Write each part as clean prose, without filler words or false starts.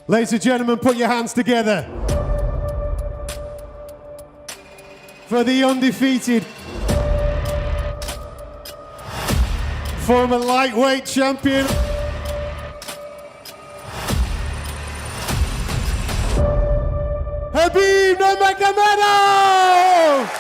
Ladies and gentlemen, put your hands together for the undefeated former lightweight champion, Khabib Nurmagomedov!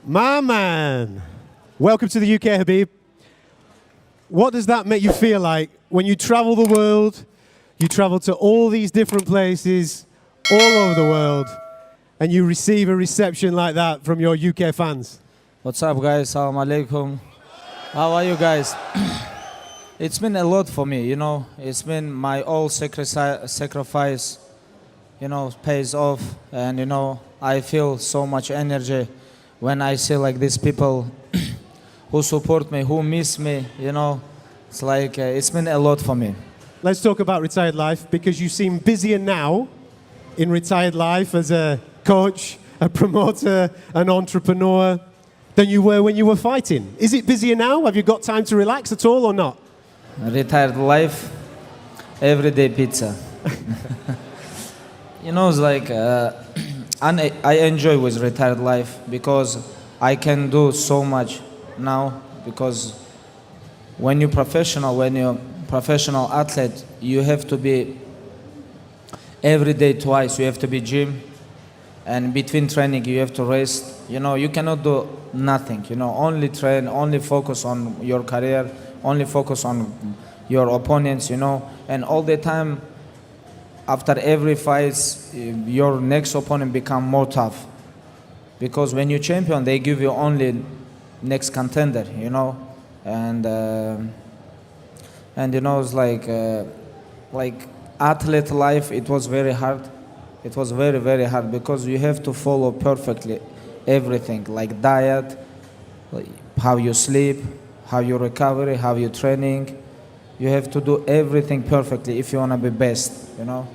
My man, welcome to the UK, Khabib. What does that make you feel like when you travel the world, you travel to all these different places all over the world, and you receive a reception like that from your UK fans? What's up, guys? Assalamu alaikum. How are you guys? It's been a lot for me, you know. It's been my all sacrifice, you know, pays off, and you know, I feel so much energy when I see like these people who support me, who miss me, you know. It's like, it's been a lot for me. Let's talk about retired life, because you seem busier now in retired life as a coach, a promoter, an entrepreneur than you were when you were fighting. Is it busier now? Have you got time to relax at all or not? Retired life, everyday pizza. You know, it's like, and I enjoy with retired life because I can do so much now, because when you're professional athlete, you have to be every day twice. You have to be gym, and between training you have to rest. You know, you cannot do nothing. You know, only train, only focus on your career, only focus on your opponents. You know, and all the time, after every fight, your next opponent become more tough, because when you champion, they give you only next contender. You know, and you know, it's like athlete life. It was very hard. It was very, very hard, because you have to follow perfectly everything, like diet, like how you sleep, how you recovery, how you training. You have to do everything perfectly if you want to be best, you know.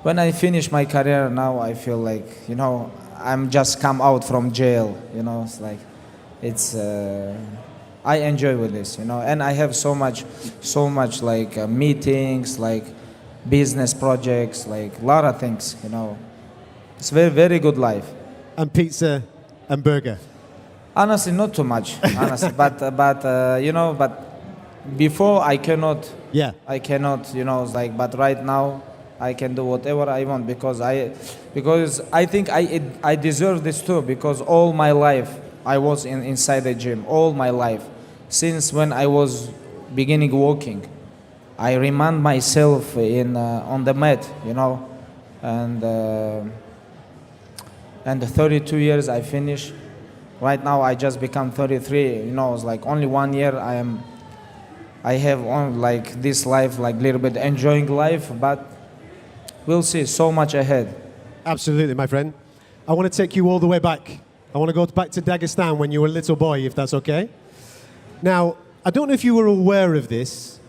When I finish my career now, I feel like, you know, I'm just come out from jail, you know. It's like, it's, I enjoy with this, you know, and I have so much like meetings, like business projects, like a lot of things, you know. It's very, very good life. And pizza and burger? Honestly, not too much, honestly, but you know, but before I cannot, yeah, I cannot, you know, it's like, but right now I can do whatever I want, because I think I deserve this too, because all my life I was inside the gym, all my life, since when I was beginning walking. I remind myself on the mat, you know, and 32 years I finished. Right now I just become 33. You know, it's like only 1 year I have on like this life, like little bit enjoying life, but we'll see. So much ahead. Absolutely, my friend. I want to take you all the way back. I want to go back to Dagestan when you were a little boy, if that's okay. Now, I don't know if you were aware of this,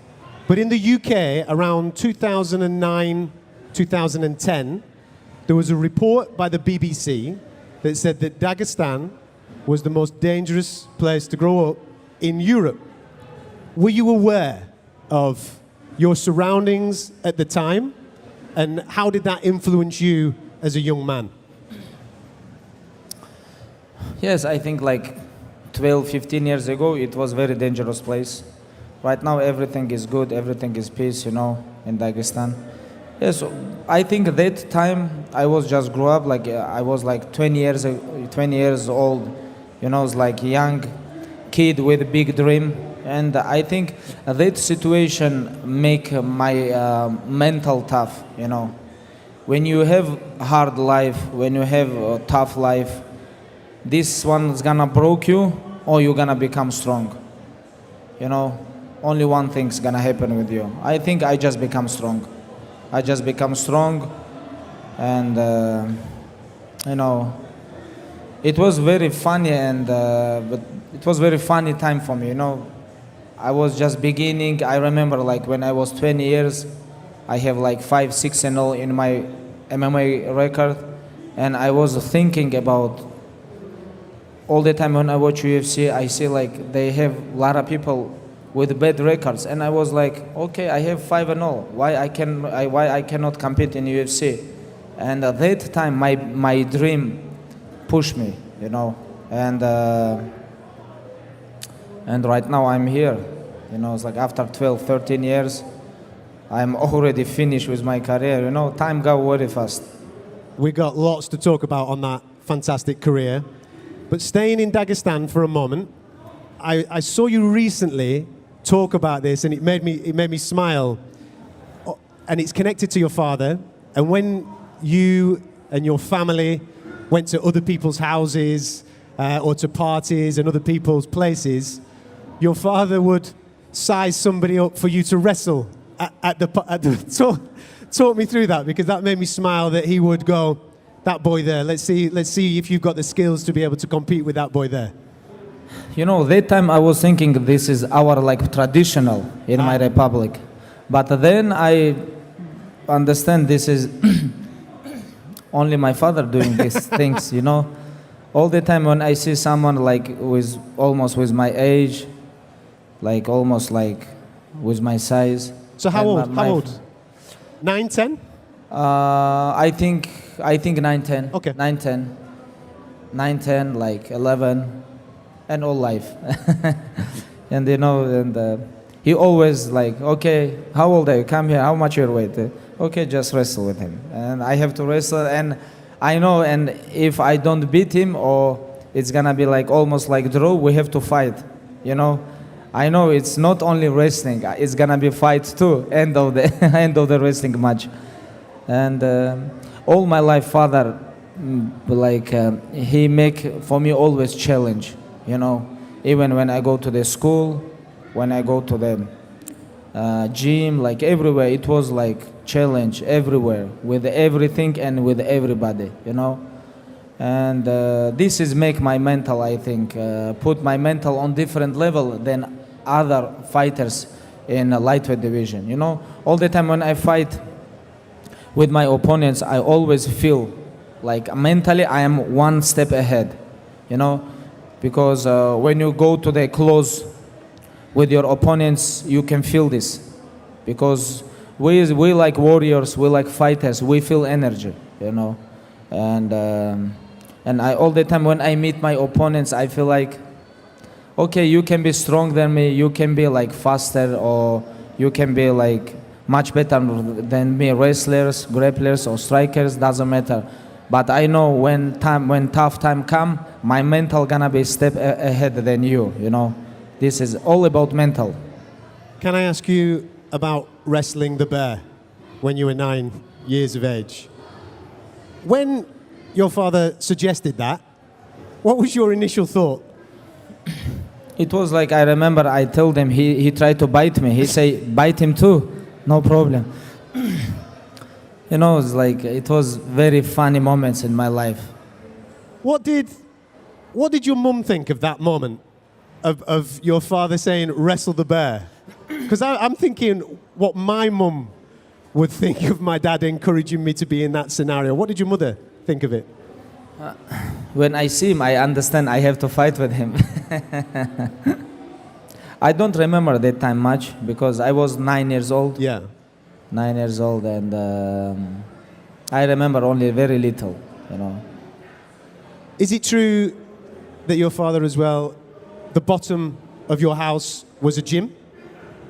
but in the UK, around 2009, 2010, there was a report by the BBC that said that Dagestan was the most dangerous place to grow up in Europe. Were you aware of your surroundings at the time? And how did that influence you as a young man? Yes, I think like 12, 15 years ago, it was a very dangerous place. Right now, everything is good, everything is peace, you know, in Dagestan. Yes, I think that time I was just grew up, like I was like 20 years old, you know, it's like a young kid with a big dream. And I think that situation make my mental tough, you know. When you have hard life, when you have a tough life, this one is gonna break you, or you're gonna become strong, you know. Only one thing's gonna happen with you. I think I just become strong. I just become strong, and you know, it was very funny, and but it was very funny time for me. You know, I was just beginning. I remember like when I was 20 years, I have like 5-6-0 in my MMA record, and I was thinking about all the time when I watch UFC, I see like they have a lot of people with bad records, and I was like, okay, I have 5-0. Why I cannot compete in UFC? And at that time, my dream pushed me, you know, and right now I'm here, you know. It's like after 12, 13 years, I'm already finished with my career. You know, time goes very fast. We got lots to talk about on that fantastic career. But staying in Dagestan for a moment, I saw you recently talk about this, and it made me smile. And it's connected to your father. And when you and your family went to other people's houses or to parties and other people's places, your father would size somebody up for you to wrestle at the talk me through that, because that made me smile. That he would go, that boy there, let's see if you've got the skills to be able to compete with that boy there. You know, that time I was thinking this is our like traditional in my republic, but then I understand this is only my father doing these things. You know, all the time when I see someone like with almost with my age, like almost like with my size. So how old? How old? 9, 10? I think 9, 10. Okay. 9, 10. 9, 10, like 11, and all life. And you know, and he always like, okay, how old are you? Come here. How much your weight? Okay, just wrestle with him. And I have to wrestle, and I know, and if I don't beat him, or it's gonna be like almost like draw, we have to fight, you know. I know it's not only wrestling, it's gonna be fight too, end of the end of the wrestling match. And all my life, father, he make for me always challenge, you know. Even when I go to the school, when I go to the gym, like everywhere, it was like challenge everywhere, with everything and with everybody, you know. And this is make my mental, I think, put my mental on different level than other fighters in a lightweight division. You know, all the time when I fight with my opponents, I always feel like mentally I am one step ahead, you know, because when you go to the close with your opponents, you can feel this, because we like warriors, we like fighters, we feel energy, you know. And I all the time when I meet my opponents, I feel like, okay, you can be stronger than me, you can be like faster, or you can be like much better than me, wrestlers, grapplers, or strikers, doesn't matter. But I know when tough time come, my mental gonna be step ahead than you, you know. This is all about mental. Can I ask you about wrestling the bear when you were 9 years of age? When your father suggested that, what was your initial thought? It was like, I remember I told him, he tried to bite me. He say, bite him too, no problem. You know, it's like, it was very funny moments in my life. What did your mum think of that moment, of your father saying, wrestle the bear? Because I'm thinking what my mum would think of my dad encouraging me to be in that scenario. What did your mother think of it? When I see him, I understand I have to fight with him. I don't remember that time much, because I was 9 years old. Yeah. 9 years old, and I remember only very little, you know. Is it true that your father as well, the bottom of your house was a gym,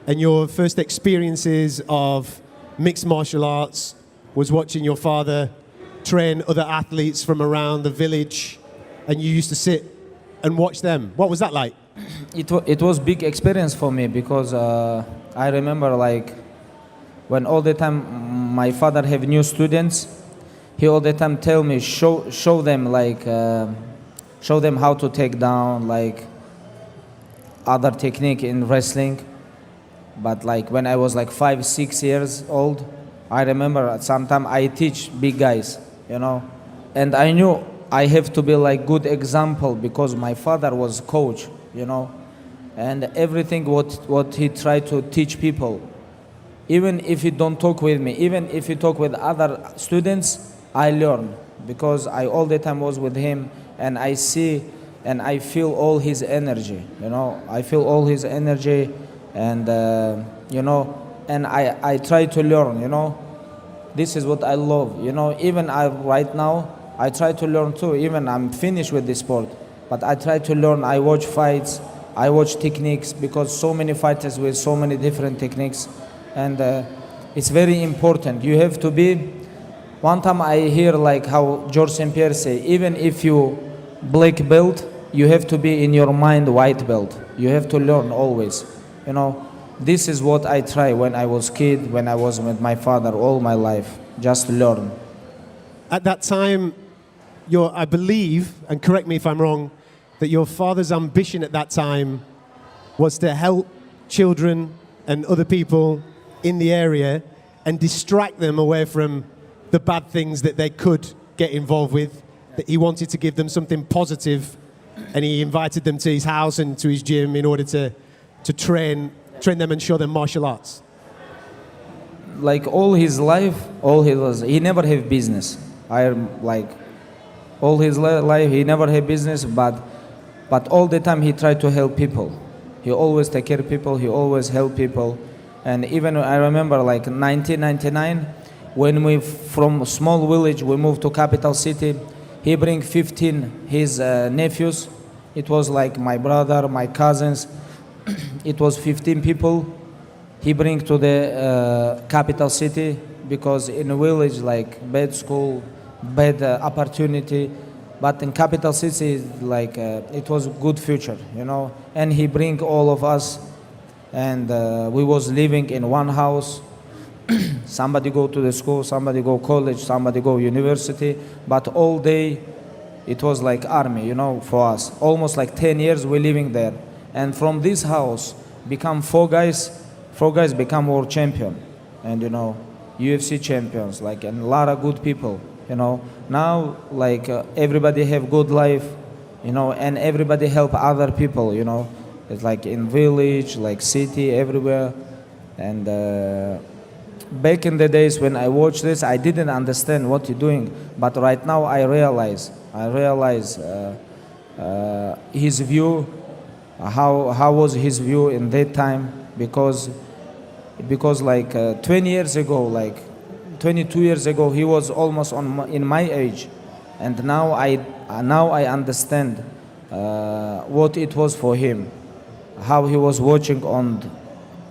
and your first experiences of mixed martial arts was watching your father train other athletes from around the village, and you used to sit and watch them? What was that like? It was big experience for me, because I remember like when all the time my father have new students, he all the time tell me show them like show them how to take down, like other technique in wrestling. But like when I was like 5, 6 years old, I remember sometime I teach big guys, you know, and I knew I have to be like good example, because my father was coach, you know, and everything what he tried to teach people, Even if you don't talk with me, even if you talk with other students, I learn because I all the time was with him, and I see and I feel all his energy. You know, I feel all his energy, and you know, and I try to learn. You know, this is what I love. You know, even I right now I try to learn too. Even I'm finished with this sport, but I try to learn. I watch fights, I watch techniques because so many fighters with so many different techniques, and it's very important. You have to be. One time I hear like how George St-Pierre say, even if you black belt, you have to be in your mind white belt. You have to learn always. You know, this is what I try when I was kid, when I was with my father all my life. Just learn. At that time, I believe, and correct me if I'm wrong, that your father's ambition at that time was to help children and other people in the area and distract them away from the bad things that they could get involved with, that he wanted to give them something positive, and he invited them to his house and to his gym in order to train them and show them martial arts. Like all his life, he never have business. All his life he never had business, but all the time he tried to help people. He always take care of people, he always help people. And even I remember like 1999, when we from a small village we moved to capital city, he bring 15 his nephews. It was like my brother, my cousins. It was 15 people. He bring to the capital city because in a village like bad school, bad opportunity, but in capital city like it was good future, you know. And he bring all of us, and we was living in one house. Somebody go to the school, somebody go college, somebody go university, but all day it was like army, you know, for us. Almost like 10 years we living there. And from this house become four guys become world champion, and you know, UFC champions, like, and a lot of good people, you know. Now like everybody have good life, you know, and everybody help other people, you know. It's like in village, like city, everywhere. And back in the days when I watched this, I didn't understand what you're doing, but right now I realize his view, how was his view in that time, because like 20 years ago, like 22 years ago, he was almost in my age, and now I understand what it was for him, how he was watching on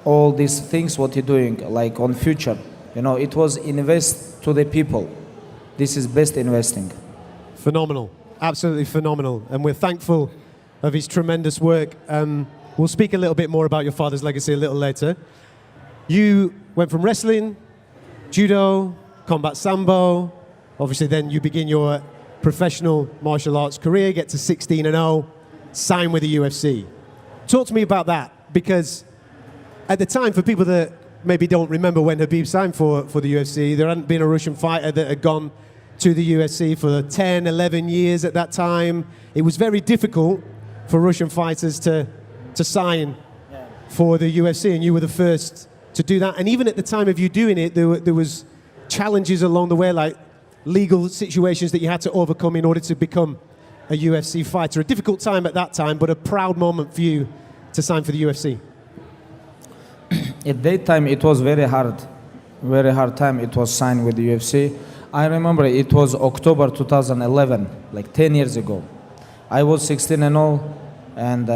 all these things, what he doing, like on future, you know. It was invest to the people. This is best investing. Phenomenal, absolutely phenomenal, and we're thankful of his tremendous work. We'll speak a little bit more about your father's legacy a little later. You went from wrestling, judo, combat sambo, obviously then you begin your professional martial arts career, get to 16-0, sign with the UFC. Talk to me about that, because at the time, for people that maybe don't remember when Khabib signed for the UFC, there hadn't been a Russian fighter that had gone to the UFC for 10, 11 years at that time. It was very difficult for Russian fighters to sign for the UFC, and you were the first to do that. And even at the time of you doing it, there was challenges along the way, like legal situations that you had to overcome in order to become a UFC fighter. A difficult time at that time, but a proud moment for you to sign for the UFC. At that time, it was very hard time. It was signed with the UFC. I remember it was October 2011, like 10 years ago. I was 16-0, and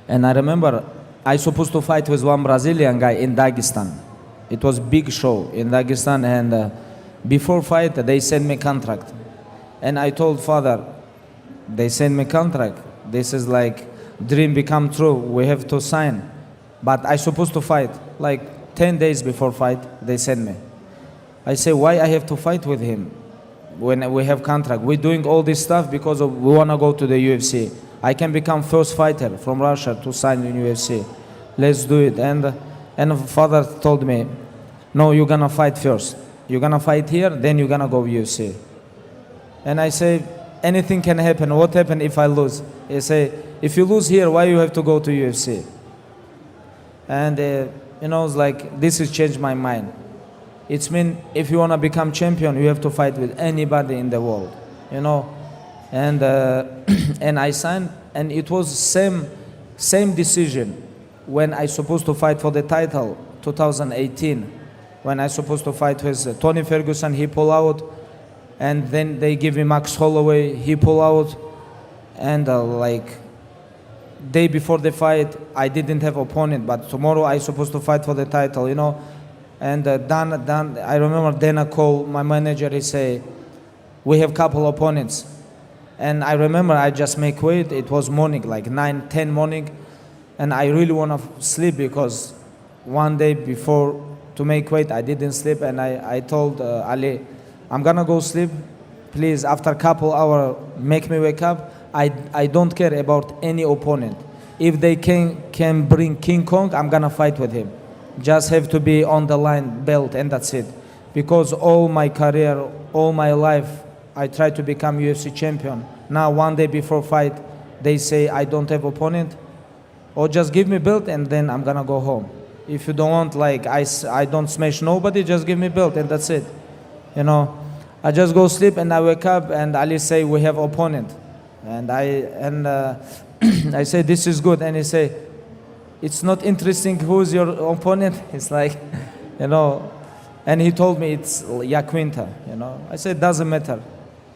and I remember I supposed to fight with one Brazilian guy in Dagestan. It was big show in Dagestan, and before fight they sent me contract, and I told father, they sent me contract. This is like dream become true. We have to sign, but I supposed to fight like 10 days before fight. They send me. I say, why I have to fight with him when we have contract? We're doing all this stuff because we want to go to the UFC. I can become first fighter from Russia to sign in UFC. Let's do it. And father told me, no, you're gonna fight first. You're gonna fight here, then you're gonna go UFC. And I say, anything can happen. What happen if I lose? He say, if you lose here, why you have to go to UFC? And you know, it's like this has changed my mind. It's mean if you want to become champion, you have to fight with anybody in the world, you know. And and I signed, and it was same decision when I supposed to fight for the title, 2018, when I supposed to fight with Tony Ferguson, he pulled out, and then they give me Max Holloway, he pulled out, and like day before the fight, I didn't have opponent, but tomorrow I supposed to fight for the title, you know. And Dan, I remember Dana called my manager, he say, we have couple opponents. And I remember I just make weight, it was morning, like 9, 10 morning, and I really want to sleep because one day before to make weight, I didn't sleep, and I told Ali, I'm gonna go sleep, please, after a couple hour, make me wake up. I don't care about any opponent. If they can bring King Kong, I'm gonna fight with him. Just have to be on the line, belt, and that's it. Because all my career, all my life, I tried to become UFC champion. Now, one day before fight, they say I don't have opponent, or just give me belt and then I'm gonna go home. If you don't want, like, I don't smash nobody, just give me belt and that's it. You know, I just go sleep and I wake up and Ali say we have opponent, and I say this is good, and he say it's not interesting who's your opponent. It's like, you know, and he told me it's Yaquinta. You know, I said doesn't matter,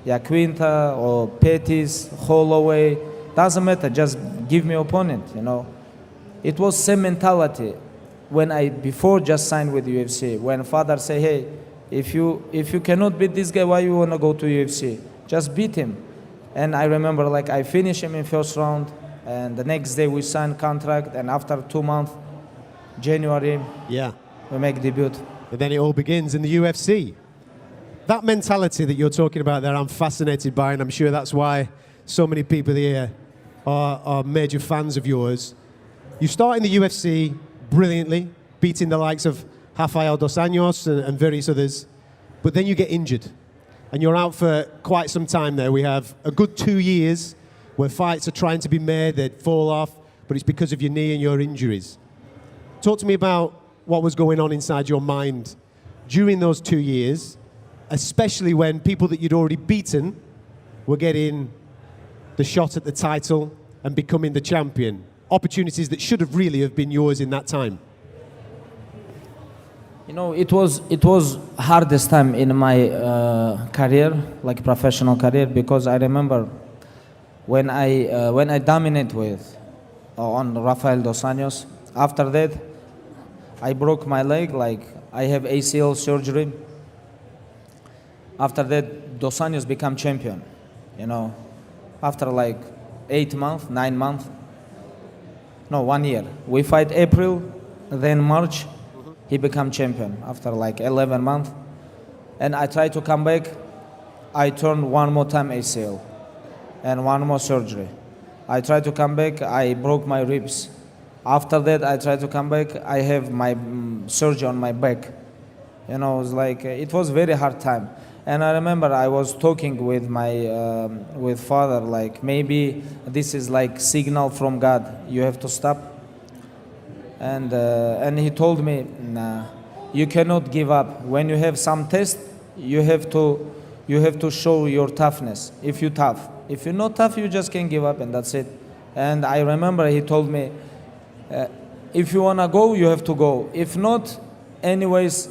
Yaquinta or Pettis, Holloway, doesn't matter. Just give me opponent. You know, it was same mentality when I before just signed with UFC. When father say, hey, if you cannot beat this guy, why you wanna go to UFC? Just beat him. And I remember, like, I finished him in first round, and the next day we signed contract, and after 2 months, January, yeah, we make debut. And then it all begins in the UFC. That mentality that you're talking about there, I'm fascinated by, and I'm sure that's why so many people here are major fans of yours. You start in the UFC brilliantly, beating the likes of Rafael dos Anjos and various others, but then you get injured, and you're out for quite some time there. We have a good 2 years where fights are trying to be made, they fall off, but it's because of your knee and your injuries. Talk to me about what was going on inside your mind during those 2 years, especially when people that you'd already beaten were getting the shot at the title and becoming the champion. Opportunities that should have really have been yours in that time. You know, it was hardest time in my career, like professional career, because I remember when I dominate with on Rafael dos Anjos. After that, I broke my leg, like I have ACL surgery. After that, dos Anjos become champion. You know, after like 8 months, 9 months, no, 1 year. We fight April, then March. He become champion after like 11 months. And I tried to come back. I turned one more time ACL and one more surgery. I tried to come back. I broke my ribs. After that, I tried to come back. I have my surgery on my back. You know, it was like, it was very hard time. And I remember I was talking with my with father, like maybe this is like signal from God. You have to stop. And he told me, nah, you cannot give up. When you have some test, you have to show your toughness. If you're tough, if you're not tough, you just can't give up, and that's it. And I remember he told me, if you wanna go, you have to go. If not, anyways,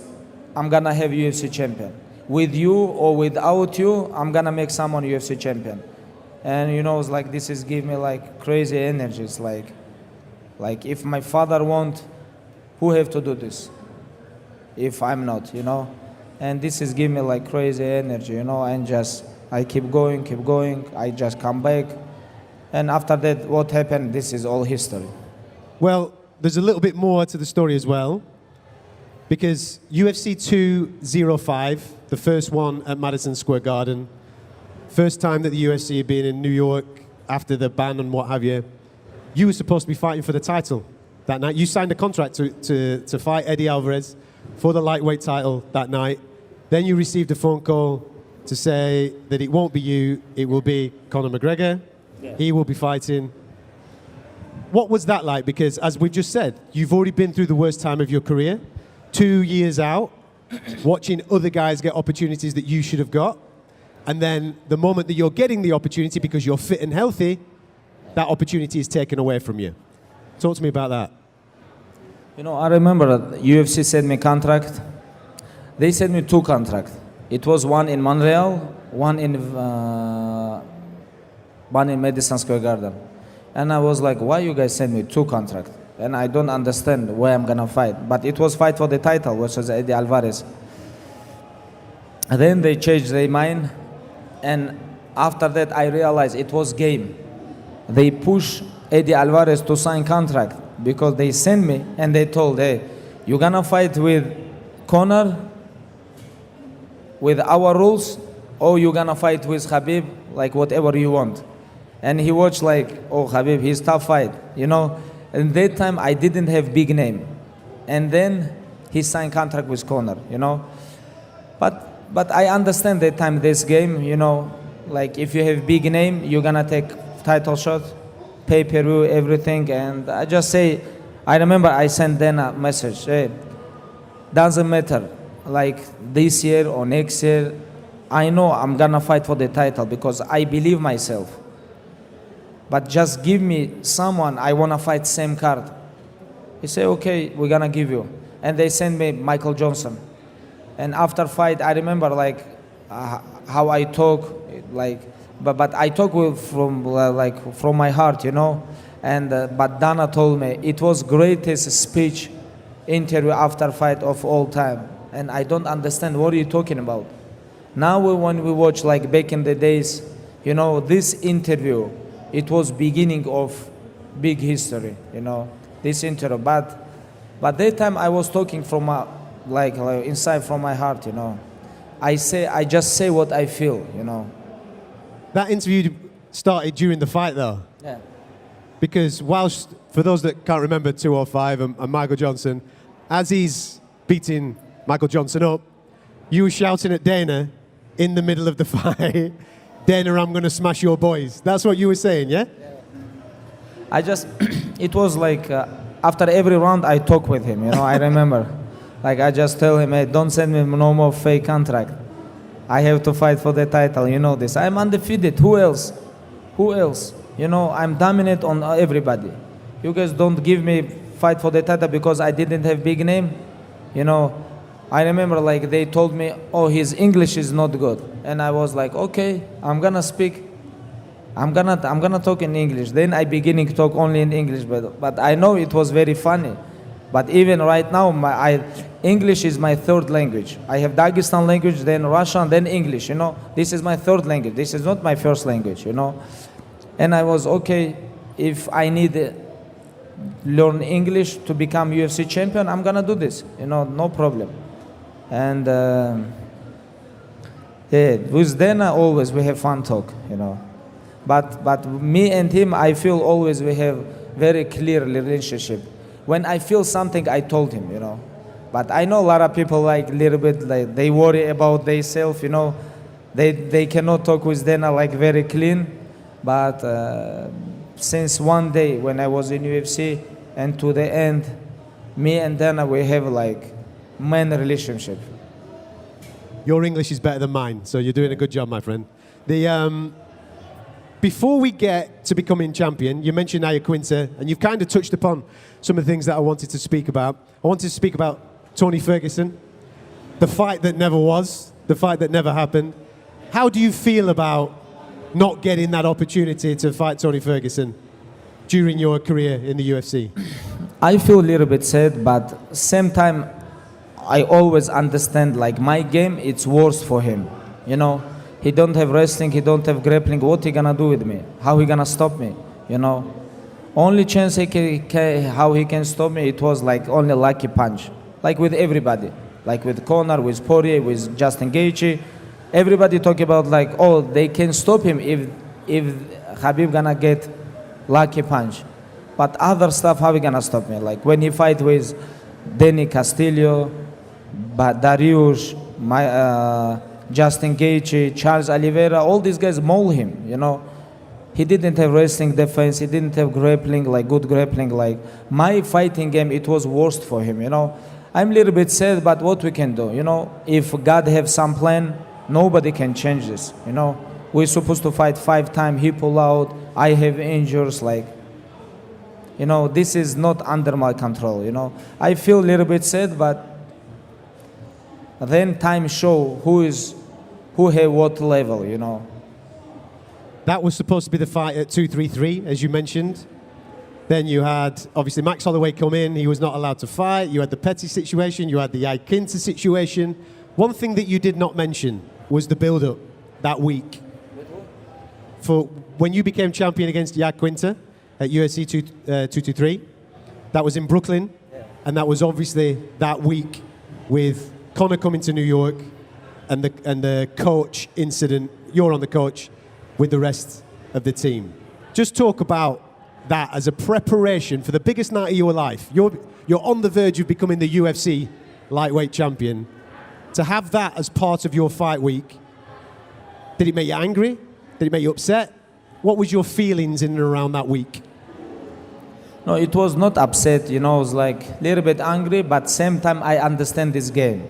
I'm gonna have UFC champion. With you or without you, I'm gonna make someone UFC champion. And you know, it's like this is give me like crazy energy. It's like if my father want, who have to do this? If I'm not, you know? And this is give me like crazy energy, you know, and just, I keep going, I just come back. And after that, what happened, this is all history. Well, there's a little bit more to the story as well, because UFC 205, the first one at Madison Square Garden, first time that the UFC had been in New York after the ban and what have you, you were supposed to be fighting for the title that night. You signed a contract to fight Eddie Alvarez for the lightweight title that night. Then you received a phone call to say that it won't be you, it will be Conor McGregor. Yeah. He will be fighting what was that like? Because as we just said, you've already been through the worst time of your career, 2 years out, watching other guys get opportunities that you should have got. And then the moment that you're getting the opportunity because you're fit and healthy, that opportunity is taken away from you. Talk to me about that. You know, I remember UFC sent me contract. They sent me 2 contracts. It was one in Montreal, one in Madison Square Garden. And I was like, why you guys send me 2 contracts? And I don't understand where I'm gonna fight. But it was fight for the title, which was Eddie Alvarez. And then they changed their mind. And after that, I realized it was game. They pushed Eddie Alvarez to sign contract because they sent me and they told, hey, you're gonna fight with Conor with our rules, or you're gonna fight with Khabib, like whatever you want. And he watched like, oh, Khabib, he's tough fight, you know. And that time I didn't have big name. And then he signed contract with Conor, you know. But I understand that time this game, you know, like if you have big name, you're gonna take title shot, pay-per-view, everything. And I just say, I remember I sent then a message, hey, doesn't matter, like this year or next year, I know I'm gonna fight for the title because I believe myself. But just give me someone, I wanna fight same card. He said, okay, we're gonna give you. And they sent me Michael Johnson. And after fight, I remember like how I talk, like, but I talk from my heart, you know. And but Dana told me it was greatest speech interview after fight of all time. And I don't understand what are you talking about. Now when we watch like back in the days, you know, this interview, it was beginning of big history, you know, this interview. But that time I was talking from like inside from my heart, you know. I just say what I feel, you know. That interview started during the fight, though. Yeah. Because whilst, for those that can't remember 205 and Michael Johnson, as he's beating Michael Johnson up, you were shouting at Dana in the middle of the fight, Dana, I'm going to smash your boys. That's what you were saying, yeah? I just, it was like, after every round I talk with him, you know, I remember. Like I just tell him, hey, don't send me no more fake contract. I have to fight for the title, you know this. I'm undefeated, who else? Who else? You know, I'm dominant on everybody. You guys don't give me fight for the title because I didn't have big name. You know, I remember like they told me, oh, his English is not good. And I was like, okay, I'm gonna speak. I'm gonna talk in English. Then I beginning to talk only in English, but I know it was very funny. But even right now, English is my 3rd language. I have Dagestan language, then Russian, then English, you know. This is my 3rd language. This is not my 1st language, you know. And I was, okay, if I need to learn English to become UFC champion, I'm gonna do this, you know, no problem. And yeah, with Dana always we have fun talk, you know. But me and him, I feel always we have very clear relationship. When I feel something, I told him, you know. But I know a lot of people like little bit like they worry about themselves, you know. They cannot talk with Dana like very clean. But since one day when I was in UFC and to the end, me and Dana we have like man relationship. Your English is better than mine, so you're doing a good job, my friend. Before we get to becoming champion, you mentioned Ayaquinta, and you've kind of touched upon some of the things that I wanted to speak about. I wanted to speak about Tony Ferguson, the fight that never was, the fight that never happened. How do you feel about not getting that opportunity to fight Tony Ferguson during your career in the UFC? I feel a little bit sad, but same time, I always understand like my game, it's worse for him, you know. He don't have wrestling, he don't have grappling. What he gonna do with me? How he gonna stop me? You know, only chance how he can stop me, it was like only lucky punch. Like with everybody, like with Conor, with Poirier, with Justin Gaethje. Everybody talk about like, oh, they can stop him if Khabib gonna get lucky punch. But other stuff, how he gonna stop me? Like when he fight with Danny Castillo, Dariush, Justin Gaethje, Charles Oliveira, all these guys maul him, you know. He didn't have wrestling defense. He didn't have grappling, like good grappling. Like my fighting game, it was worst for him. I'm a little bit sad, but what we can do? If God have some plan, nobody can change this. We're supposed to fight 5 times. He pull out. I have injuries. This is not under my control. I feel a little bit sad, but then time show who have what level. That was supposed to be the fight at 233, as you mentioned. Then you had, obviously, Max Holloway come in. He was not allowed to fight. You had the Petty situation. You had the Iaquinta situation. One thing that you did not mention was the build-up that week. For when you became champion against Iaquinta at UFC 223, that was in Brooklyn. Yeah. And that was obviously that week with Conor coming to New York and the coach incident. You're on the coach with the rest of the team. Just talk about that as a preparation for the biggest night of your life. You're on the verge of becoming the UFC lightweight champion. To have that as part of your fight week, did it make you angry? Did it make you upset? What was your feelings in and around that week? No, it was not upset, it was like a little bit angry, but same time I understand this game,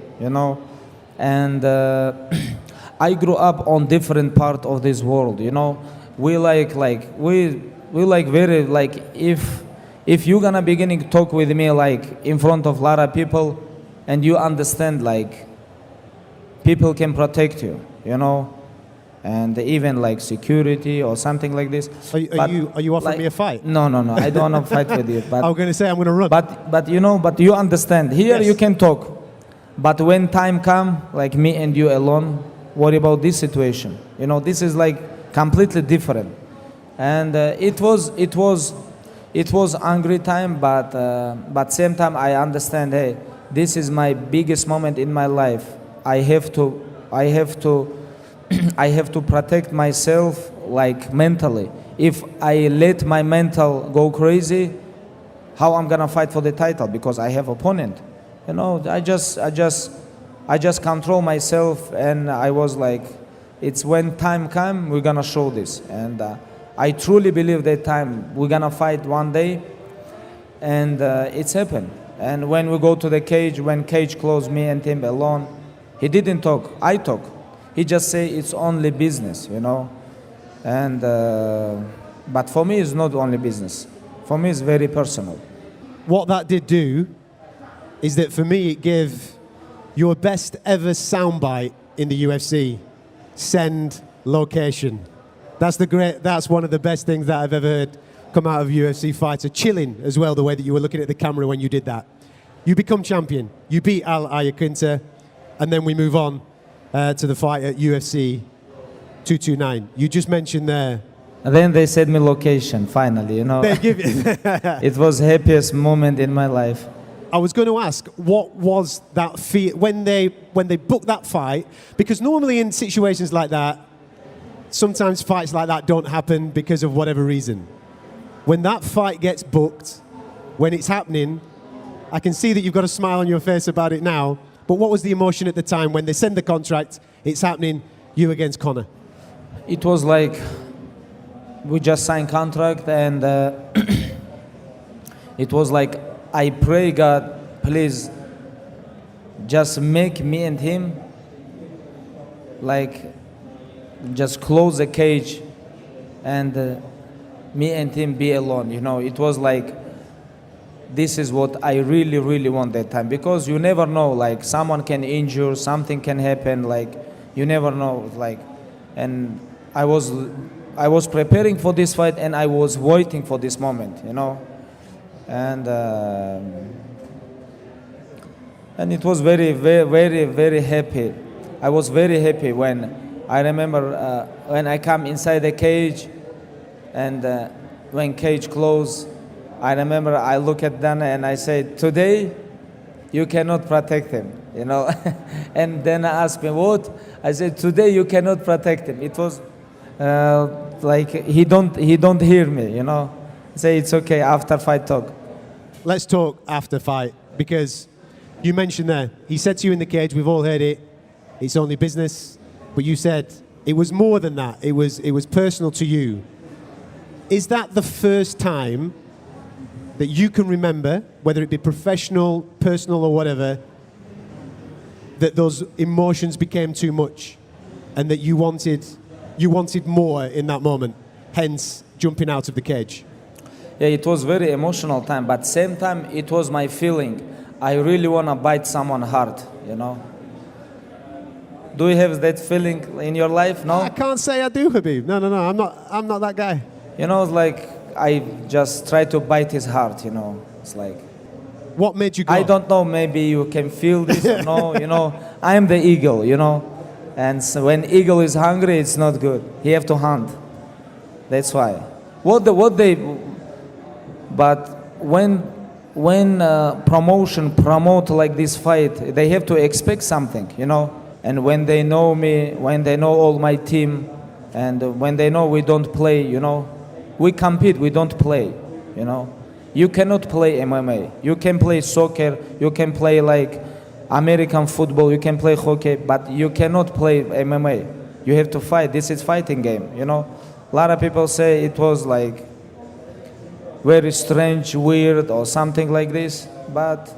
and I grew up on different part of this world, we like very, like, if you're gonna beginning to talk with me, like, in front of a lot of people, and you understand, like, people can protect you, and even like security or something like this. Are you offering me a fight? No, I don't want to fight with you. But I'm going to say I'm going to run. But you understand. Here Yes. you can talk, but when time come, like me and you alone, worry about this situation. This is like completely different. And it was angry time, but same time I understand. Hey, this is my biggest moment in my life. I have to protect myself, like, mentally. If I let my mental go crazy, how I'm gonna fight for the title? Because I have opponent. I just control myself, and I was like, it's when time come, we're gonna show this. And I truly believe that time we're gonna fight one day, and it's happened. And when we go to the cage, when cage closed, me and him alone, he didn't talk. I talk. He just say it's only business, and but for me it's not only business. For me it's very personal. What that did do is that for me it gave your best ever soundbite in the UFC. Send location. That's one of the best things that I've ever heard come out of a UFC fighter. Chilling as well, the way that you were looking at the camera when you did that. You become champion. You beat Al Iaquinta, and then we move on to the fight at UFC 229. You just mentioned there. And then they said me location, finally, They give you It was happiest moment in my life. I was going to ask, what was that feel when they booked that fight? Because normally in situations like that, sometimes fights like that don't happen because of whatever reason. When that fight gets booked, when it's happening, I can see that you've got a smile on your face about it now. But what was the emotion at the time when they send the contract, it's happening, you against Conor? It was like we just signed contract, and it was like, I pray God, please just make me and him, like, just close the cage, and me and him be alone. It was like, this is what I really, really want that time, because you never know, like, someone can injure, something can happen, like, you never know, like, and I was preparing for this fight, and I was waiting for this moment, and it was very, very, very, very happy. I was very happy when I remember when I come inside the cage, and when cage closed, I remember I look at Dana and I say, today you cannot protect him, and then I asked me, what? I said, today you cannot protect him. It was like he don't hear me, Say it's okay, after fight talk. Let's talk after fight, because you mentioned there, he said to you in the cage, we've all heard it, it's only business, but you said it was more than that. It was personal to you. Is that the first time that you can remember, whether it be professional, personal, or whatever, that those emotions became too much, and that you wanted more in that moment, hence jumping out of the cage? Yeah, it was very emotional time, but same time it was my feeling. I really want to bite someone hard, you know. Do you have that feeling in your life? No? I can't say I do, Khabib. No, I'm not that guy. You know, it's like I just try to bite his heart, you know. It's like, What made you go? I don't know, maybe you can feel this or no, you know. I am the eagle, you know. And so when eagle is hungry, it's not good. He have to hunt. That's why. But when promotion promote like this fight, they have to expect something, you know. And when they know me, when they know all my team, and when they know we don't play, you know, we compete, we don't play, you know. You cannot play MMA. You can play soccer, you can play like American football, you can play hockey, but you cannot play MMA. You have to fight. This is fighting game, you know. A lot of people say it was like very strange, weird, or something like this, but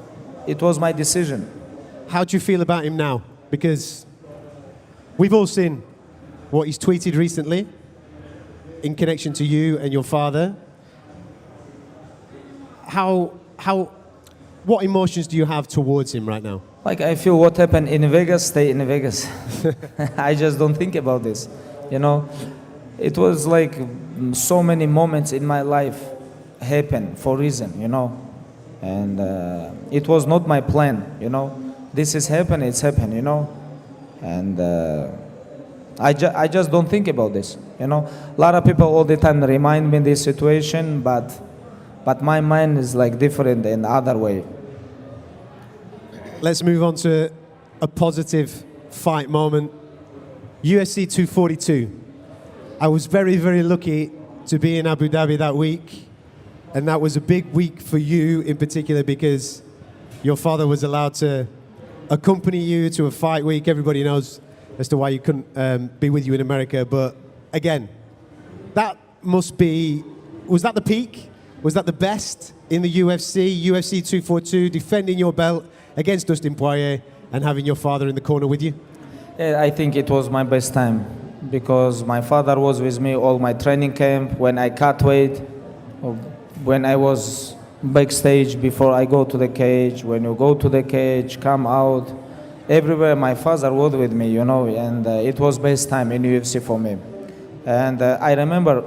it was my decision. How do you feel about him now? Because we've all seen what he's tweeted recently in connection to you and your father. What emotions do you have towards him right now? Like, I feel what happened in Vegas, stay in Vegas. I just don't think about this, you know. It was like so many moments in my life happen for reason, you know. And it was not my plan, you know. This is happened, it's happened, you know. And I just don't think about this, you know. A lot of people all the time remind me this situation, but my mind is like different in other way. Let's move on to a positive fight moment. UFC 242. I was very, very lucky to be in Abu Dhabi that week. And that was a big week for you in particular because your father was allowed to accompany you to a fight week. Everybody knows as to why you couldn't be with you in America. But again, that must be, was that the peak? Was that the best in the UFC? UFC 242, defending your belt against Dustin Poirier and having your father in the corner with you? Yeah, I think it was my best time because my father was with me all my training camp, when I cut weight, when I was backstage before I go to the cage, when you go to the cage, come out, everywhere my father was with me, you know, and it was best time in UFC for me. And I remember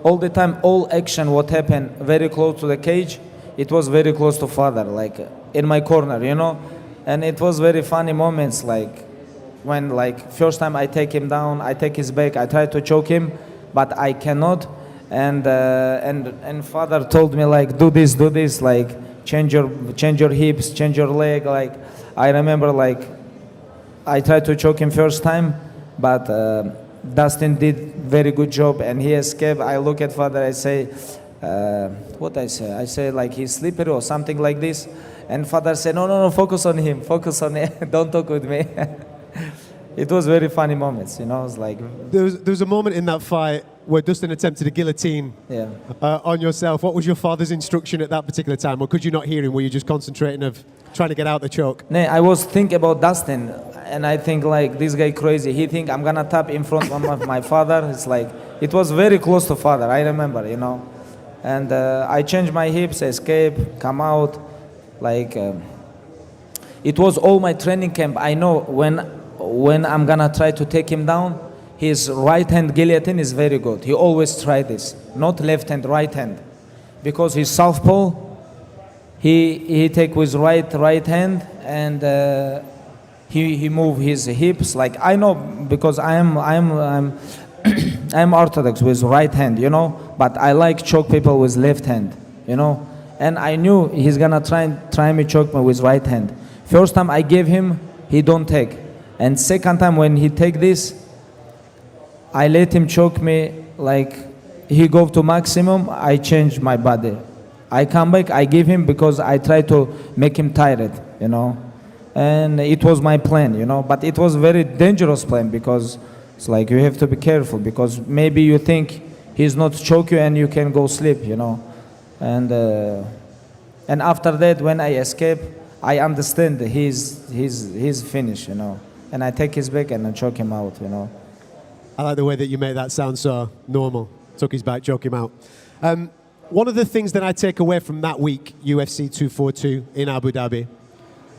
all the time, all action, what happened very close to the cage, it was very close to father, like in my corner, you know. And it was very funny moments, like when, like, first time I take him down, I take his back, I try to choke him, but I cannot. And father told me, like, do this, like change your hips, change your leg. Like, I remember, like, I tried to choke him first time, but Dustin did very good job and he escaped. I look at father, I say, what I say? I say like he's slippery or something like this. And father said, no, focus on him, don't talk with me. It was very funny moments, you know. It's like there was a moment in that fight where Dustin attempted a guillotine on yourself. What was your father's instruction at that particular time, or could you not hear him? Were you just concentrating of trying to get out the choke? No, I was thinking about Dustin, and I think like this guy crazy. He think I'm gonna tap in front of my father. It's like it was very close to father. I remember, you know, and I changed my hips, escape, come out, like it was all my training camp. I know when I'm gonna try to take him down, his right hand guillotine is very good. He always try this, not left hand, right hand, because he's southpaw. He take with right hand and he move his hips. Like I know because I'm I'm orthodox with right hand, you know, but I like choke people with left hand, you know, and I knew he's gonna try me choke me with right hand. First time I gave him, he don't take. And second time when he take this, I let him choke me, like he go to maximum, I change my body. I come back, I give him because I try to make him tired, you know. And it was my plan, you know, but it was very dangerous plan because it's like you have to be careful because maybe you think he's not choke you and you can go sleep, you know. And after that, when I escape, I understand he's finished, you know. And I take his back and I choke him out, you know. I like the way that you made that sound so normal. Took his back, choke him out. One of the things that I take away from that week, UFC 242 in Abu Dhabi,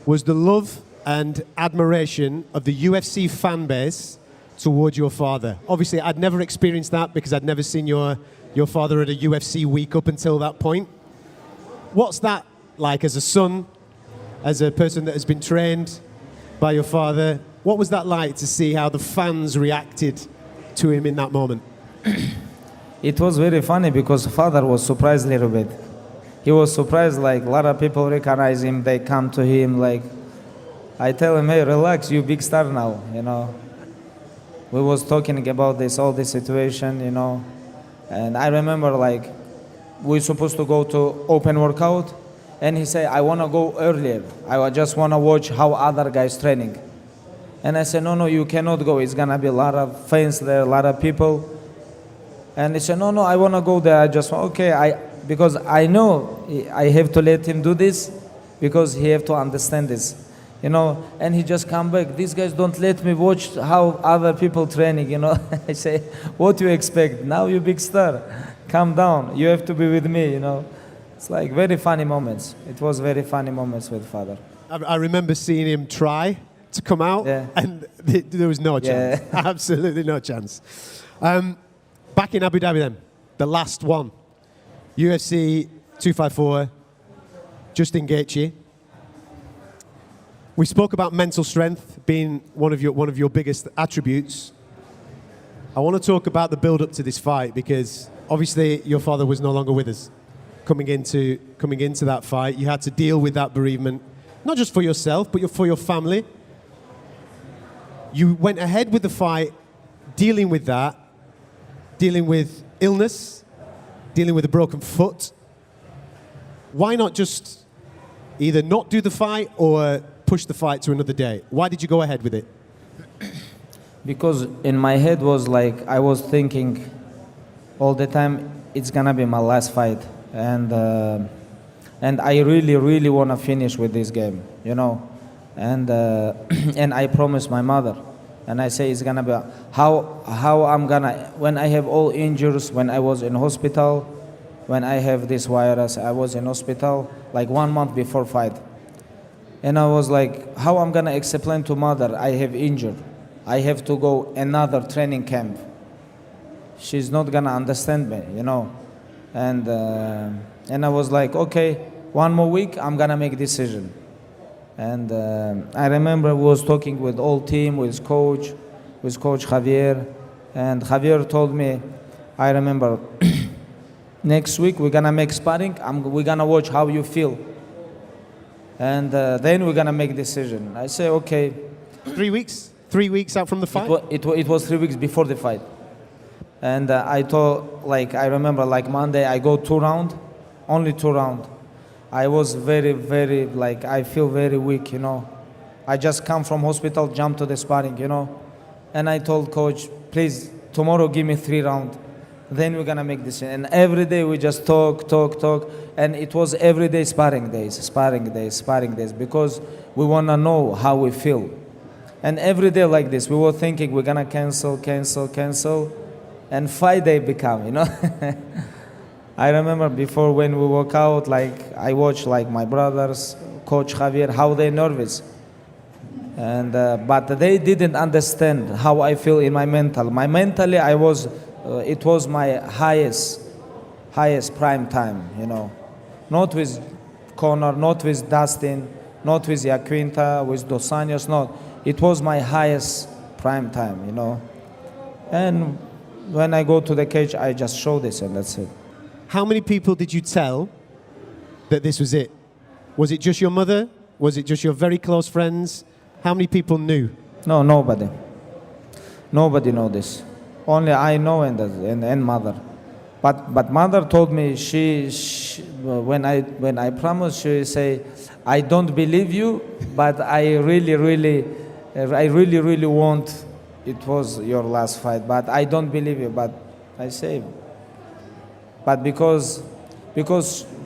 was the love and admiration of the UFC fan base towards your father. Obviously, I'd never experienced that because I'd never seen your father at a UFC week up until that point. What's that like as a son, as a person that has been trained by your father? What was that like to see how the fans reacted to him in that moment? It was very funny because father was surprised a little bit. He was surprised, like a lot of people recognize him, they come to him, like, I tell him, hey, relax, you big star now, you know. We was talking about all this situation, you know. And I remember, like, we supposed to go to open workout, and he said, I want to go earlier. I just want to watch how other guys training. And I said, no, you cannot go. It's going to be a lot of fans there, a lot of people. And he said, no, I want to go there. I just, okay, because I know I have to let him do this because he have to understand this, you know. And he just come back. These guys don't let me watch how other people training, you know. I say, what do you expect? Now you big star. Calm down. You have to be with me, you know. It's like very funny moments. It was very funny moments with father. I remember seeing him try to come out, and there was no chance. Yeah. Absolutely no chance. Back in Abu Dhabi then, the last one. UFC 254, Justin Gaethje. We spoke about mental strength being one of your biggest attributes. I want to talk about the build-up to this fight because obviously your father was no longer with us. Coming into that fight, you had to deal with that bereavement, not just for yourself, but for your family. You went ahead with the fight, dealing with that, dealing with illness, dealing with a broken foot. Why not just either not do the fight or push the fight to another day? Why did you go ahead with it? Because in my head was like, I was thinking all the time, it's gonna be my last fight. And I really want to finish with this game, you know. And I promised my mother. And I say it's gonna be how I'm gonna, when I have all injuries, when I was in hospital, when I have this virus, I was in hospital like 1 month before fight. And I was like, how I'm gonna explain to mother I have injured. I have to go another training camp. She's not gonna understand me, you know. And I was like, okay, 1 more week, I'm gonna make a decision. And I remember we was talking with all team, with Coach Javier, and Javier told me, I remember, next week we're gonna make sparring, we're gonna watch how you feel. And then we're gonna make a decision. I say, okay. 3 weeks? 3 weeks out from the fight? It was 3 weeks before the fight. And I told, like, I remember, like Monday, I go 2 rounds, only 2 rounds. I was very, like, I feel very weak, you know. I just come from hospital, jump to the sparring, you know. And I told coach, please, tomorrow give me 3 rounds. Then we're gonna make this. And every day we just talk. And it was every day sparring days, because we wanna know how we feel. And every day like this, we were thinking we're gonna cancel. And fight day become, you know. I remember before when we walk out, like I watch like my brothers, Coach Javier, how they nervous. And but they didn't understand how I feel in my mental. My mentally, I was, it was my highest prime time, you know. Not with Conor, not with Dustin, not with Yaquinta, with Dos Anjos, not. It was my highest prime time, you know. And when I go to the cage, I just show this and that's it. How many people did you tell that this was it? Was it just your mother? Was it just your very close friends? How many people knew? No, nobody. Nobody know this. Only I know and mother. But mother told me she when I promised, she say, I don't believe you, but I really want it was your last fight, but I don't believe you. But I say, but because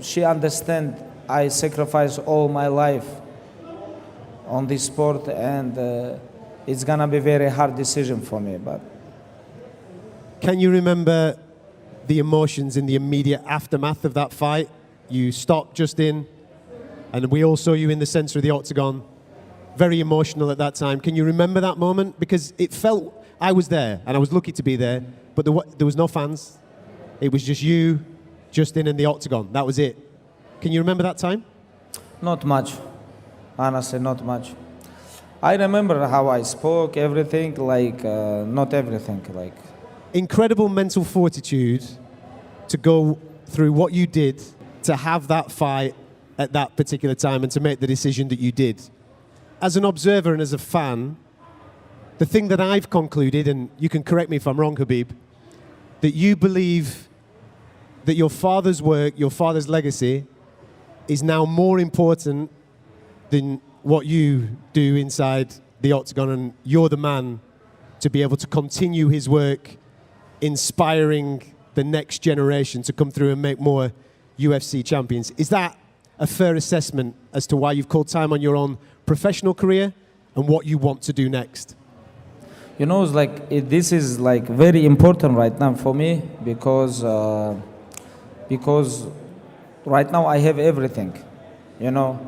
she understand I sacrifice all my life on this sport, and it's gonna be very hard decision for me. But Can you remember the emotions in the immediate aftermath of that fight? You stopped just in, and we all saw you in the center of the octagon. Very emotional at that time. Can you remember that moment? Because it felt, I was there, and I was lucky to be there, but there was no fans. It was just you, Justin, in the octagon. That was it. Can you remember that time? not much, honestly, not much. I remember how I spoke, everything, like not everything, like. Incredible mental fortitude to go through what you did, to have that fight at that particular time and to make the decision that you did. As an observer and as a fan, the thing that I've concluded, and you can correct me if I'm wrong, Khabib, that you believe that your father's work, your father's legacy, is now more important than what you do inside the octagon, and you're the man to be able to continue his work, inspiring the next generation to come through and make more UFC champions. Is that a fair assessment as to why you've called time on your own professional career and what you want to do next? You know, it's like this is like very important right now for me because right now I have everything, you know.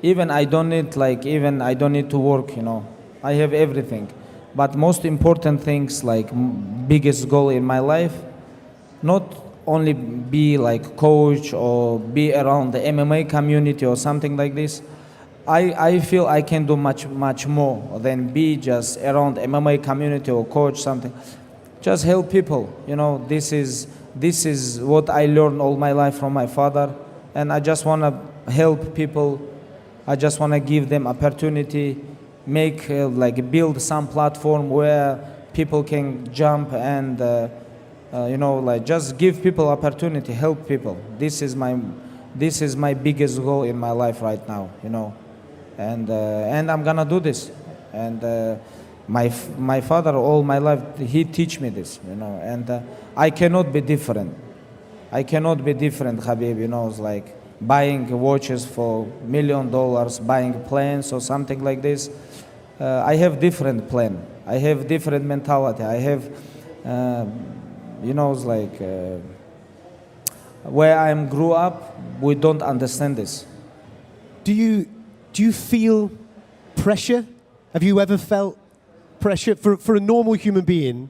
Even I don't need to work, you know. I have everything, but most important things, like biggest goal in my life, not only be like coach or be around the MMA community or something like this. I feel I can do much more than be just around MMA community or coach something. Just help people, you know. This is what I learned all my life from my father, and I just want to help people. I just want to give them opportunity, make build some platform where people can jump and you know, like just give people opportunity, help people. This is my biggest goal in my life right now, you know. And I'm gonna do this. And my father all my life, he teach me this, you know. And I cannot be different. I cannot be different, Khabib. You know, it's like buying watches for $1 million, buying planes or something like this. I have different plan. I have different mentality. I have, you know, it's like where I grew up, we don't understand this. Do you feel pressure? Have you ever felt pressure for a normal human being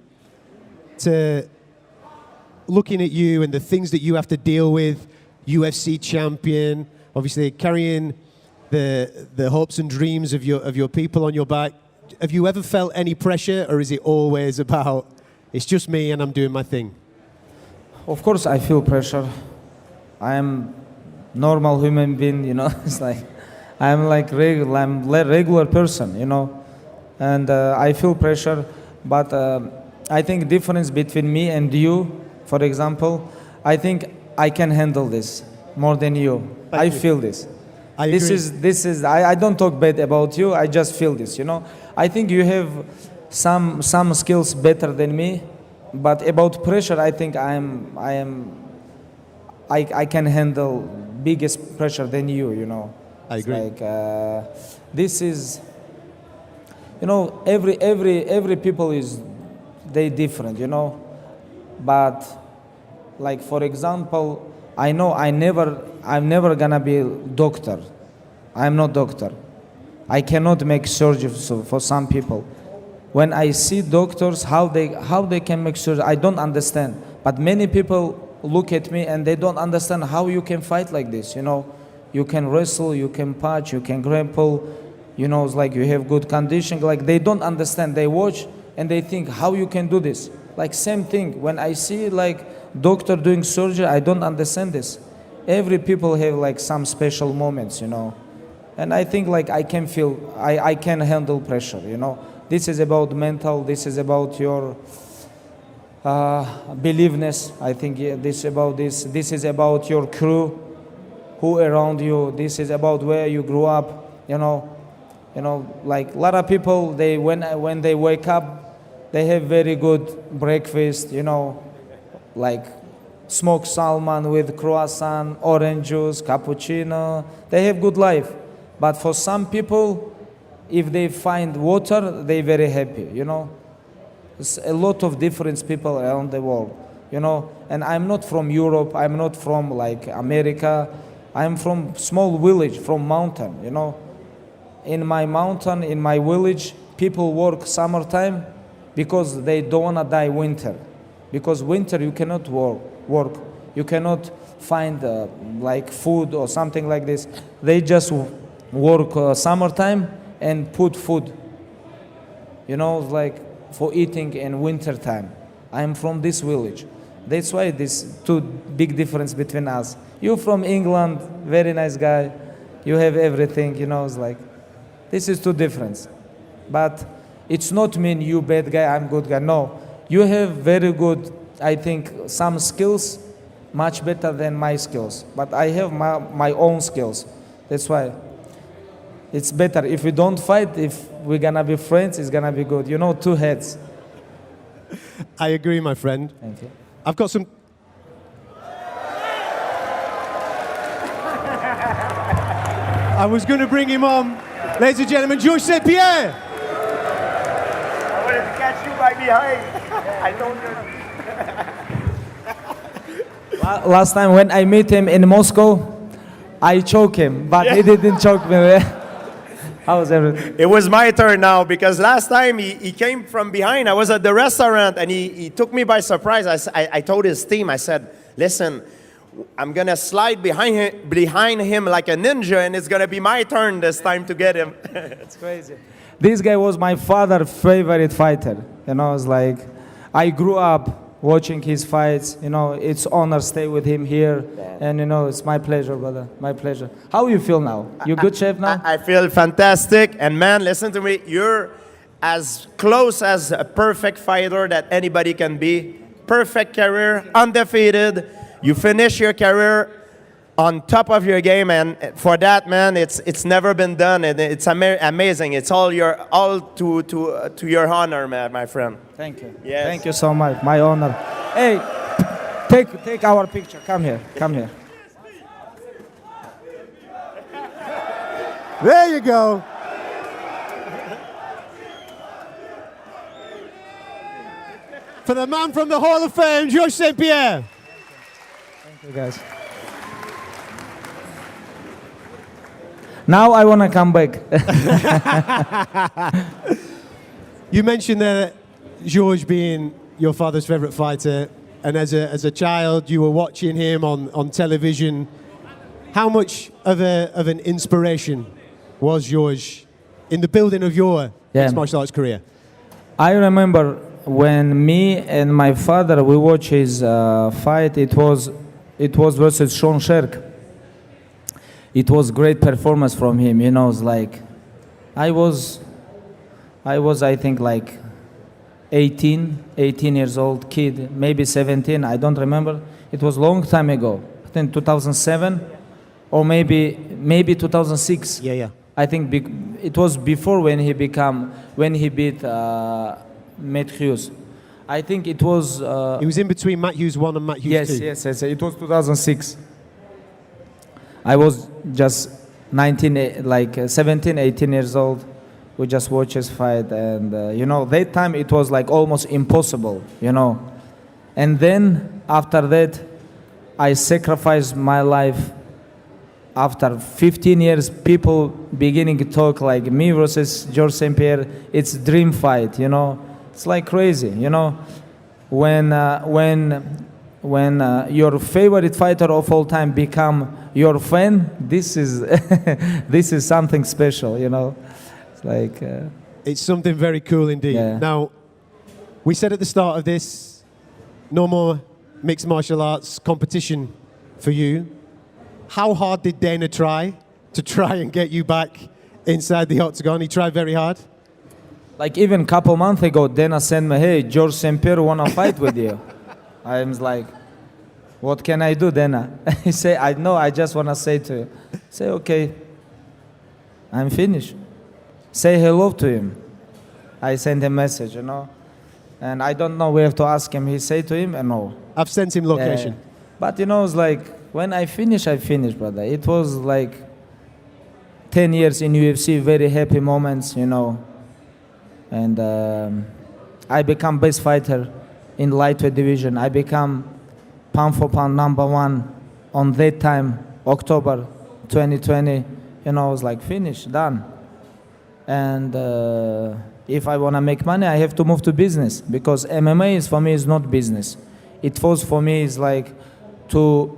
to looking at you and the things that you have to deal with, UFC champion, obviously carrying the hopes and dreams of your people on your back? Have you ever felt any pressure, or is it always about, it's just me and I'm doing my thing? Of course I feel pressure. I am normal human being, you know. It's like I'm regular person, you know, and I feel pressure. But I think difference between me and you, for example, I think I can handle this more than you. I feel this. This is. I don't talk bad about you. I just feel this, you know. I think you have some skills better than me, but about pressure, I think I can handle biggest pressure than you, you know. I agree. It's like this is, you know, every people is they different, you know. But like for example, I know I'm never gonna be a doctor. I'm not doctor. I cannot make surgery for some people. When I see doctors, how they can make surgery, I don't understand. But many people look at me and they don't understand how you can fight like this, you know. You can wrestle, you can punch, you can grapple, you know, it's like you have good condition. Like they don't understand. They watch and they think how you can do this. Like same thing. When I see like doctor doing surgery, I don't understand this. Every people have like some special moments, you know. And I think like I can handle pressure, you know. This is about mental, this is about your believeness. I think this is about your crew, who around you. This is about where you grew up, you know. You know, like a lot of people, when they wake up, they have very good breakfast, you know, like smoked salmon with croissant, orange juice, cappuccino. They have good life. But for some people, if they find water, they're very happy, you know. There's a lot of different people around the world, you know. And I'm not from Europe, I'm not from like America. I'm from small village, from mountain, you know. In my mountain, in my village, people work summertime because they don't wanna die winter. Because winter you cannot work. You cannot find like food or something like this. They just work summertime and put food, you know, like for eating in winter time. I'm from this village. That's why this two big difference between us. You from England, very nice guy. You have everything, you know, it's like, this is two difference. But it's not mean you bad guy, I'm good guy. No, you have very good, I think, some skills, much better than my skills. But I have my own skills. That's why it's better. If we don't fight, if we're gonna be friends, it's gonna be good. You know, two heads. I agree, my friend. Thank you. I've got some. I was going to bring him on. Ladies and gentlemen, George St-Pierre. I wanted to catch you right behind. I told you. Last time when I met him in Moscow, I choked him, but he didn't choke me. How was everything? It was my turn now because last time he came from behind. I was at the restaurant and he took me by surprise. I told his team, I said, listen, I'm going to slide behind him like a ninja and it's going to be my turn this time to get him. It's crazy. This guy was my father's favorite fighter. You know, it's like, I grew up watching his fights. You know, it's honor stay with him here. And, you know, it's my pleasure, brother. My pleasure. How you feel now? You good shape now? I feel fantastic. And man, listen to me. You're as close as a perfect fighter that anybody can be. Perfect career, undefeated. You finish your career on top of your game, and for that, man, it's never been done, and it's amazing. It's all to your honor, man, my friend. Thank you. Yes. Thank you so much. My honor. Hey, take our picture. Come here. Come here. There you go. For the man from the Hall of Fame, George St-Pierre. Thank you, guys. Now I want to come back. You mentioned that George being your father's favorite fighter, and as a child you were watching him on television. How much of an inspiration was George in the building of your mixed martial arts career? I remember when me and my father we watched his fight. It was versus Sean Sherk. It was great performance from him. You know, it's like I was I think like 18 years old kid, maybe 17. I don't remember. It was long time ago. I think 2007 or maybe 2006. Yeah. I think it was before when he beat Matt Hughes. I think it was. He was in between Matt Hughes 1 and Matt Hughes 2. Yes. It was 2006. I was just 17, 18 years old. We just watched his fight, and you know, that time it was like almost impossible, you know. And then after that, I sacrificed my life. After 15 years, people beginning to talk like me versus George St-Pierre. It's dream fight, you know. It's like crazy, you know. When your favorite fighter of all time become your fan, this is this is something special, you know. It's like it's something very cool indeed. Yeah. Now, we said at the start of this, no more mixed martial arts competition for you. How hard did Dana try and get you back inside the octagon? He tried very hard. like even couple months ago, Dana sent me, hey, George St-Pierre wanna fight with you. I was like, what can I do, Dana? He said, I know, I just wanna say to you. Say, okay, I'm finished. Say hello to him. I sent a message, you know. And I don't know, we have to ask him. He say to him, no. I've sent him location. But it's like when I finish, brother. It was like 10 years in UFC, very happy moments, And I become best fighter in lightweight division. I become pound for pound #1 on that time, October 2020. I was like, finished, done. And if I want to make money, I have to move to business, because MMA is for me is not business. It was for me is like to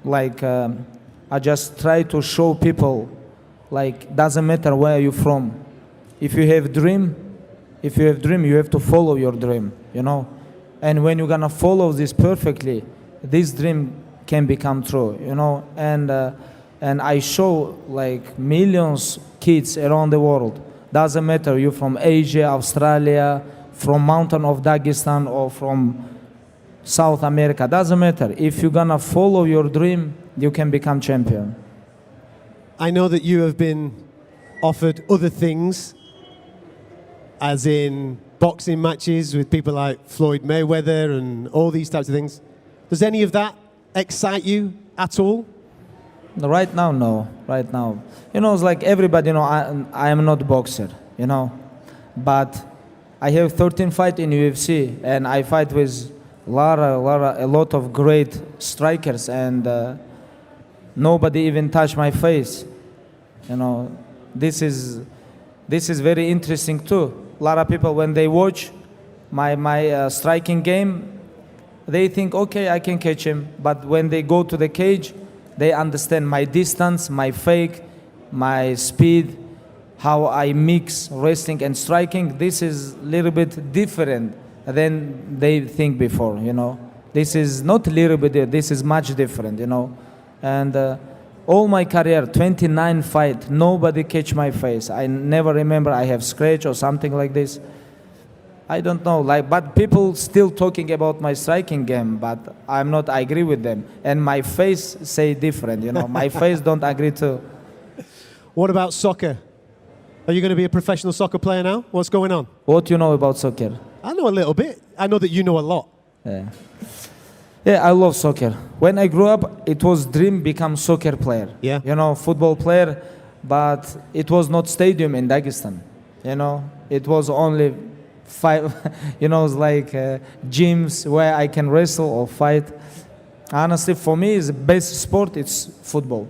I just try to show people, like, doesn't matter where you're from. If you have dream, you have to follow your dream, And when you're gonna follow this perfectly, this dream can become true, And I show like millions kids around the world. Doesn't matter you're from Asia, Australia, from mountain of Dagestan, or from South America. Doesn't matter. If you're gonna follow your dream, you can become champion. I know that you have been offered other things, as in boxing matches with people like Floyd Mayweather and all these types of things. Does any of that excite you at all? Right now, no. Right now, it's like everybody. I am not boxer. But I have 13 fights in UFC, and I fight with a lot of great strikers, and nobody even touched my face. This is very interesting too. A lot of people, when they watch my striking game, they think, okay, I can catch him. But when they go to the cage, they understand my distance, my fake, my speed, how I mix wrestling and striking. This is a little bit different than they think before, This is not a little bit, this is much different, And all my career, 29 fights, nobody catch my face. I never remember I have scratch or something like this. I don't know, but people still talking about my striking game, but I agree with them. And my face say different, My face don't agree too. What about soccer? Are you going to be a professional soccer player now? What's going on? What you know about soccer? I know a little bit. I know that you know a lot. Yeah, I love soccer. When I grew up, it was dream become soccer player. Yeah. Football player, but it was not stadium in Dagestan. It was only 5, it's like gyms where I can wrestle or fight. Honestly, for me, the best sport, it's football.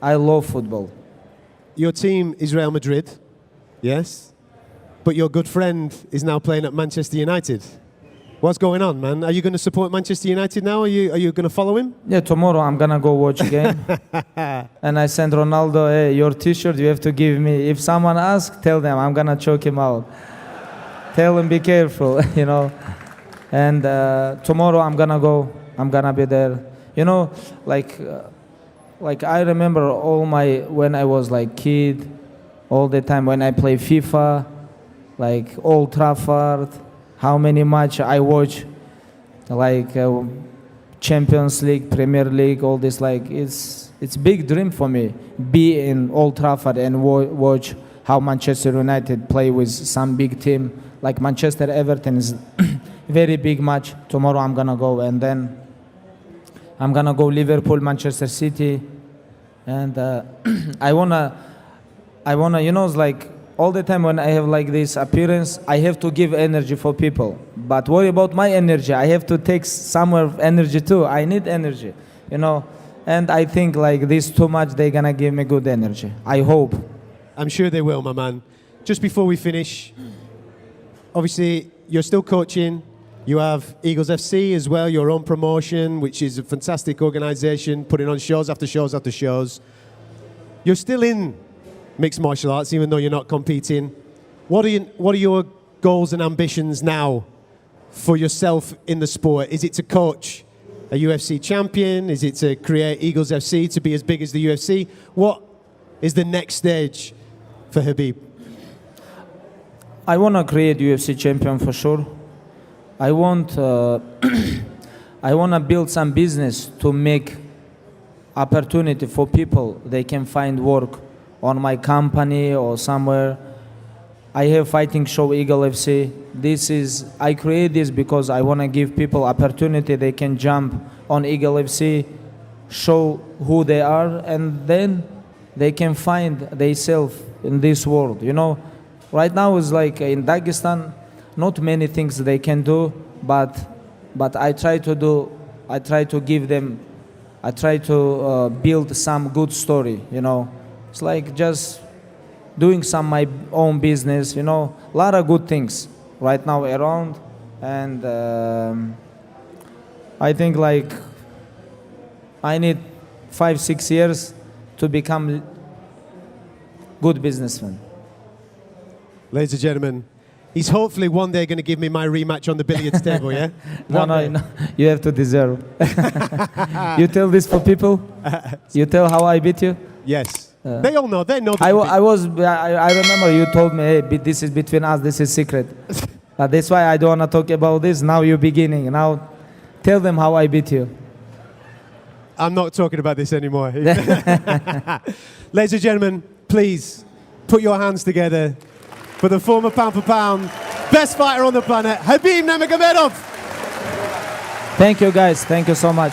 I love football. Your team is Real Madrid, yes? But your good friend is now playing at Manchester United. What's going on, man? Are you going to support Manchester United now? Are you going to follow him? Yeah, tomorrow I'm going to go watch game. And I sent Ronaldo, hey, your T-shirt you have to give me. If someone asks, tell them I'm going to choke him out. Tell him be careful, And tomorrow I'm going to go. I'm going to be there. Like I remember when I was like kid, all the time when I play FIFA, like Old Trafford, how many matches I watch, like Champions League, Premier League, all this. Like it's big dream for me, be in Old Trafford and watch how Manchester United play with some big team, like Manchester Everton is very big match. Tomorrow I'm gonna go, and then I'm gonna go Liverpool, Manchester City, and I wanna, it's like all the time when I have like this appearance, I have to give energy for people. But worry about my energy, I have to take somewhere energy too. I need energy, And I think like this too much, they're gonna give me good energy. I hope. I'm sure they will, my man. Just before we finish, obviously you're still coaching. You have Eagles FC as well, your own promotion, which is a fantastic organization, putting on shows after shows after shows. You're still in mixed martial arts, even though you're not competing. What are your goals and ambitions now for yourself in the sport? Is it to coach a UFC champion? Is it to create Eagles FC to be as big as the UFC? What is the next stage for Khabib? I want to create UFC champion for sure. I want to build some business to make opportunity for people. They can find work on my company or somewhere. I have fighting show Eagle FC. I create this because I want to give people opportunity. They can jump on Eagle FC, show who they are, and then they can find themselves in this world. You know, right now it's like in Dagestan, not many things they can do, but I try to do. I try to give them. I try to build some good story. You know, it's like just doing some my own business. You know, a lot of good things right now around, and I think like I need 5-6 years to become good businessman. Ladies and gentlemen, he's hopefully one day going to give me my rematch on the billiards table, yeah? No, you have to deserve. You tell this for people? You tell how I beat you? Yes. They all know. They know. I remember you told me, hey, this is between us, this is secret. That's why I don't want to talk about this. Now you're beginning. Now tell them how I beat you. I'm not talking about this anymore. Ladies and gentlemen, please put your hands together for the former pound-for-pound best fighter on the planet, Khabib Nurmagomedov. Thank you, guys. Thank you so much.